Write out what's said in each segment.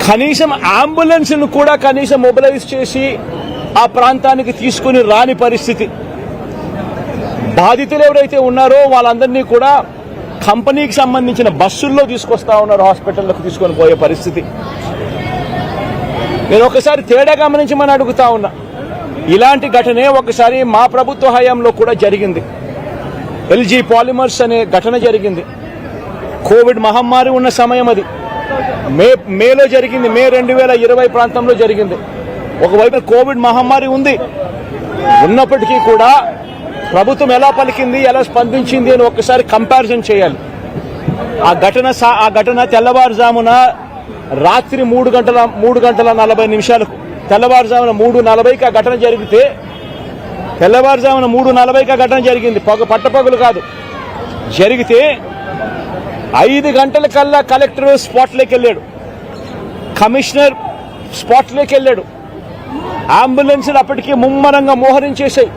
కనీసం అంబులెన్స్ను కూడా కనీసం మొబిలైజ్ చేసి ఆ ప్రాంతానికి తీసుకుని రాని పరిస్థితి. బాధితులు ఎవరైతే ఉన్నారో వాళ్ళందరినీ కూడా కంపెనీకి సంబంధించిన బస్సుల్లో తీసుకొస్తా ఉన్నారు, హాస్పిటల్లోకి తీసుకొని పోయే పరిస్థితి. నేను ఒకసారి తేడా గమనించమని అడుగుతా ఉన్నా. ఇలాంటి ఘటనే ఒకసారి మా ప్రభుత్వ హయాంలో కూడా జరిగింది. ఎల్జీ పాలిమర్స్ అనే ఘటన జరిగింది. కోవిడ్ మహమ్మారి ఉన్న సమయం అది. మేలో జరిగింది. మే 2020 ప్రాంతంలో జరిగింది. ఒకవైపు కోవిడ్ మహమ్మారి ఉంది, ఉన్నప్పటికీ కూడా ప్రభుత్వం ఎలా పలికింది, ఎలా స్పందించింది అని ఒక్కసారి కంపారిజన్ చేయాలి. ఆ ఘటన తెల్లవారుజామున రాత్రి 3:40 తెల్లవారుజామున 3:40కి ఆ ఘటన జరిగితే, తెల్లవారుజామున 3:40కి ఆ ఘటన జరిగింది. పట్టపగలు కాదు. జరిగితే 5 గంటల కల్లా కలెక్టర్ స్పాట్లోకి వెళ్ళాడు, కమిషనర్ స్పాట్లోకి వెళ్ళాడు. అంబులెన్సులు అప్పటికీ ముమ్మరంగా మోహరించేశాయి.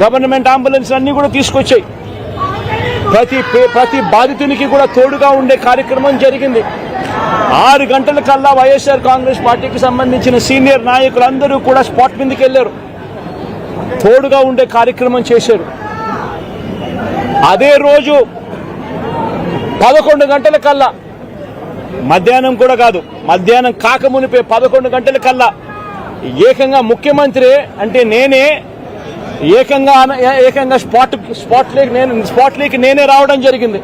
గవర్నమెంట్ అంబులెన్స్ అన్ని కూడా తీసుకొచ్చాయి. ప్రతి బాధితునికి కూడా తోడుగా ఉండే కార్యక్రమం జరిగింది. 6 గంటల కల్లా వైఎస్ఆర్ కాంగ్రెస్ పార్టీకి సంబంధించిన సీనియర్ నాయకులందరూ కూడా స్పాట్ మీదకి వెళ్లారు, తోడుగా ఉండే కార్యక్రమం చేశారు. అదే రోజు 11 గంటల కల్లా, మధ్యాహ్నం కూడా కాదు, మధ్యాహ్నం కాకమునిపే 11 గంటల కల్లా ఏకంగా ముఖ్యమంత్రి అంటే నేనే ఏకంగా స్పాట్లోకి నేనే రావడం జరిగింది.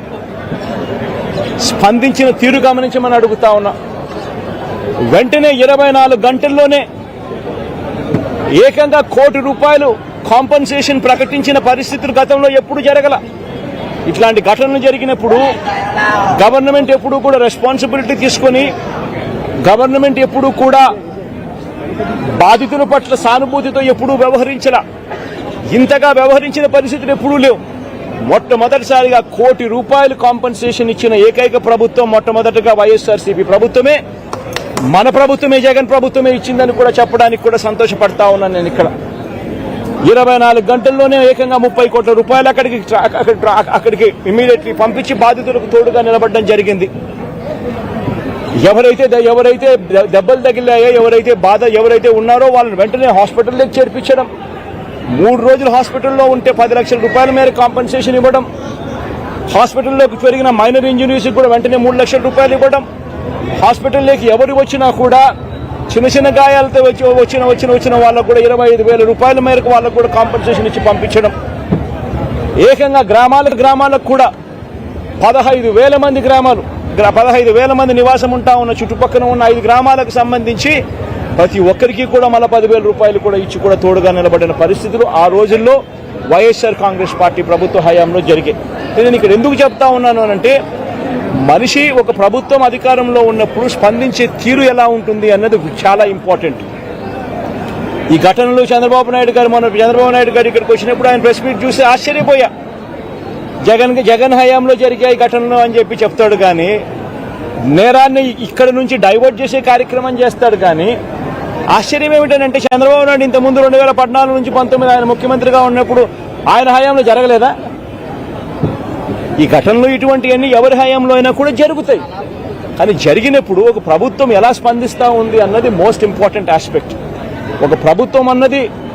స్పందించిన తీరు గమనించమని అడుగుతా ఉన్నా. వెంటనే 24 గంటల్లోనే ఏకంగా ₹1 కోటి కాంపన్సేషన్ ప్రకటించిన పరిస్థితులు గతంలో ఎప్పుడు జరగల. ఇట్లాంటి ఘటనలు జరిగినప్పుడు గవర్నమెంట్ ఎప్పుడూ కూడా రెస్పాన్సిబిలిటీ తీసుకొని, గవర్నమెంట్ ఎప్పుడూ కూడా బాధితుల పట్ల సానుభూతితో ఎప్పుడూ వ్యవహరించలా. ఇంతగా వ్యవహరించిన పరిస్థితులు ఎప్పుడూ లేవు. మొట్టమొదటిసారిగా ₹1 కోటి కాంపన్సేషన్ ఇచ్చిన ఏకైక ప్రభుత్వం మొట్టమొదటిగా వైఎస్ఆర్సీపీ ప్రభుత్వమే, మన ప్రభుత్వమే, జగన్ ప్రభుత్వమే ఇచ్చిందని కూడా చెప్పడానికి కూడా సంతోషపడతా ఉన్నాను నేను. ఇక్కడ 24 గంటల్లోనే ఏకంగా ₹30 కోట్ల అక్కడికి ఇమ్మీడియట్లీ పంపించి బాధితులకు తోడుగా నిలబడడం జరిగింది. ఎవరైతే దెబ్బలు తగిలాయో, ఎవరైతే ఉన్నారో వాళ్ళని వెంటనే హాస్పిటల్లోకి చేర్పించడం, 3 రోజులు హాస్పిటల్లో ఉంటే ₹10 లక్షల మేర కాంపన్సేషన్ ఇవ్వడం, హాస్పిటల్లోకి పెరిగిన మైనర్ ఇంజనీర్స్ కూడా వెంటనే ₹3 లక్షలు ఇవ్వడం, హాస్పిటల్లోకి ఎవరు వచ్చినా కూడా చిన్న గాయాలతో వచ్చిన వాళ్ళకు కూడా ₹25,000 మేరకు వాళ్ళకు కూడా కాంపన్సేషన్ ఇచ్చి పంపించడం. ఏకంగా గ్రామాలకు కూడా 15,000 మంది 15,000 మంది నివాసం ఉంటా ఉన్న చుట్టుపక్కల ఉన్న 5 గ్రామాలకు సంబంధించి ప్రతి ఒక్కరికి కూడా మళ్ళీ ₹10,000 కూడా ఇచ్చి కూడా తోడుగా నిలబడిన పరిస్థితులు ఆ రోజుల్లో వైఎస్ఆర్ కాంగ్రెస్ పార్టీ ప్రభుత్వ హయాంలో జరిగాయి. నేను ఇక్కడ ఎందుకు చెప్తా ఉన్నాను అంటే, మనిషి ఒక ప్రభుత్వం అధికారంలో ఉన్నప్పుడు స్పందించే తీరు ఎలా ఉంటుంది అన్నది చాలా ఇంపార్టెంట్. ఈ ఘటనలో చంద్రబాబు నాయుడు గారు ఇక్కడికి వచ్చినప్పుడు ఆయన ప్రెస్ మీట్ చూసి ఆశ్చర్యపోయా. జగన్ హయాంలో జరిగాయి ఘటనలు అని చెప్పి చెప్తాడు కానీ, నేరాన్ని ఇక్కడ నుంచి డైవర్ట్ చేసే కార్యక్రమం చేస్తాడు కానీ, ఆశ్చర్యం ఏమిటంటే చంద్రబాబు నాయుడు ఇంతకుముందు 2014 నుంచి 19 ఆయన ముఖ్యమంత్రిగా ఉన్నప్పుడు ఆయన హయాంలో జరగలేదా? ఈ ఘటనలు ఇటువంటివన్నీ ఎవరి హయాంలో అయినా కూడా జరుగుతాయి. కానీ జరిగినప్పుడు ఒక ప్రభుత్వం ఎలా స్పందిస్తూ ఉంది అన్నది మోస్ట్ ఇంపార్టెంట్ ఆస్పెక్ట్. ఒక ప్రభుత్వం అన్నది